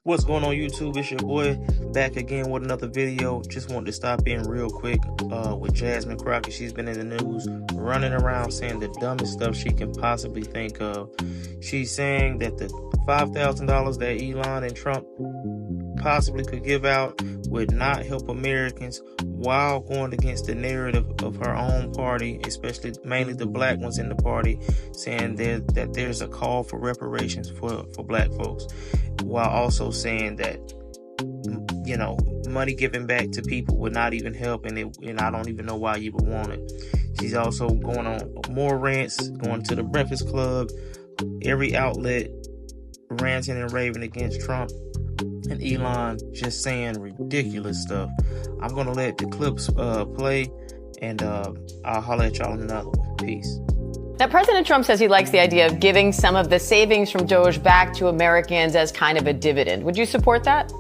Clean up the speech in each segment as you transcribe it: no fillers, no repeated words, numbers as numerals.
What's going on, YouTube? It's your boy back again with another video. Just wanted to stop in real quick with Jasmine Crockett. She's been in the news running around saying the dumbest stuff she can possibly think of. She's saying that the $5,000 that Elon and Trump possibly could give out would not help Americans, while going against the narrative of her own party, especially mainly the black ones in the party, saying that there's a call for reparations for black folks, while also saying that, you know, money given back to people would not even help, and I don't even know why you would want it. She's also going on more rants, going to the Breakfast Club, every outlet, ranting and raving against Trump and Elon, just saying ridiculous stuff. I'm going to let the clips play, and I'll holler at y'all in another one. Peace. Now, President Trump says he likes the idea of giving some of the savings from Doge back to Americans as kind of a dividend. Would you support that?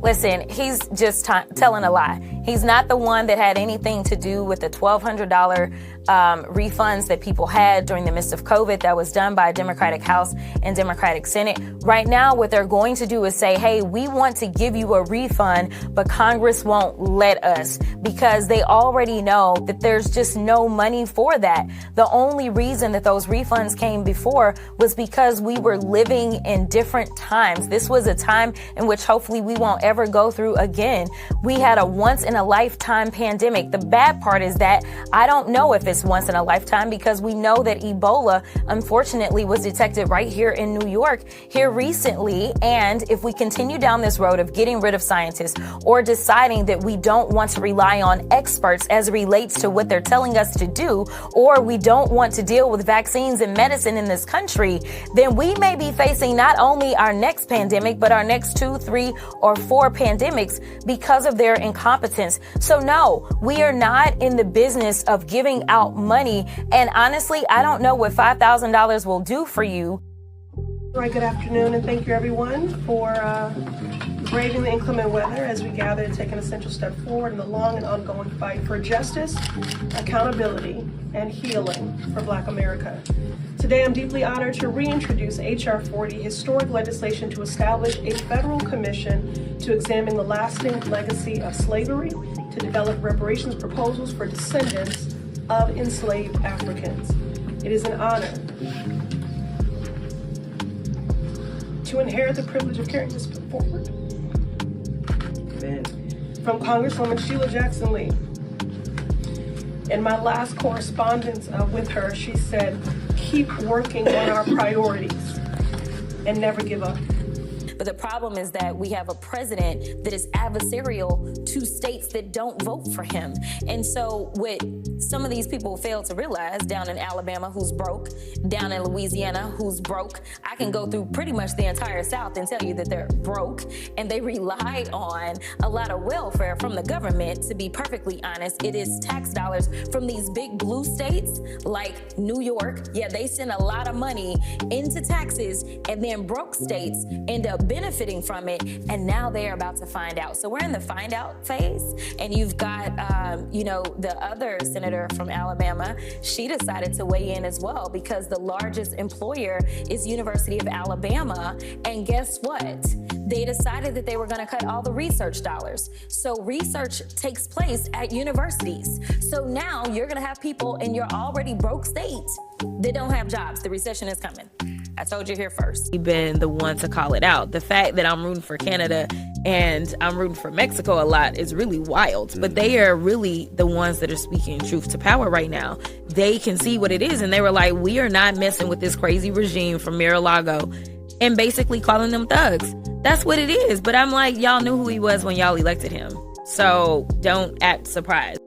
Listen, he's just telling a lie. He's not the one that had anything to do with the $1,200 refunds that people had during the midst of COVID. That was done by a Democratic House and Democratic Senate. Right now, what they're going to do is say, hey, we want to give you a refund, but Congress won't let us, because they already know that there's just no money for that. The only reason that those refunds came before was because we were living in different times. This was a time in which hopefully we won't ever go through again. We had a once in a lifetime pandemic. The bad part is that I don't know if it's once in a lifetime, because we know that Ebola unfortunately was detected right here in New York here recently. And if we continue down this road of getting rid of scientists or deciding that we don't want to rely on experts as it relates to what they're telling us to do, or we don't want to deal with vaccines and medicine in this country, then we may be facing not only our next pandemic, but our next 2, 3, or 4 pandemics because of their incompetence. So no, we are not in the business of giving out money. And honestly, I don't know what $5,000 will do for you. All right, good afternoon, and thank you everyone for braving the inclement weather as we gather to take an essential step forward in the long and ongoing fight for justice, accountability, and healing for Black America. Today, I'm deeply honored to reintroduce H.R. 40, historic legislation to establish a federal commission to examine the lasting legacy of slavery, to develop reparations proposals for descendants of enslaved Africans. It is an honor to inherit the privilege of carrying this forward. Amen. From Congresswoman Sheila Jackson Lee. In my last correspondence with her, she said, keep working on our priorities and never give up. But the problem is that we have a president that is adversarial to states that don't vote for him. And so what some of these people fail to realize, down in Alabama, who's broke, down in Louisiana, who's broke, I can go through pretty much the entire South and tell you that they're broke, and they rely on a lot of welfare from the government. To be perfectly honest, it is tax dollars from these big blue states like New York. Yeah, they send a lot of money into taxes, and then broke states end up benefiting from it, and now they're about to find out. So we're in the find out phase, and you've got, the other senator from Alabama. She decided to weigh in as well, because the largest employer is University of Alabama, and guess what? They decided that they were going to cut all the research dollars. So research takes place at universities. So now you're going to have people in your already broke states that don't have jobs. The recession is coming. I told you here first. You've been the one to call it out. The fact that I'm rooting for Canada and I'm rooting for Mexico a lot is really wild. But they are really the ones that are speaking truth to power right now. They can see what it is, and they were like, we are not messing with this crazy regime from Mar-a-Lago, and basically calling them thugs. That's what it is. But I'm like, y'all knew who he was when y'all elected him. So don't act surprised.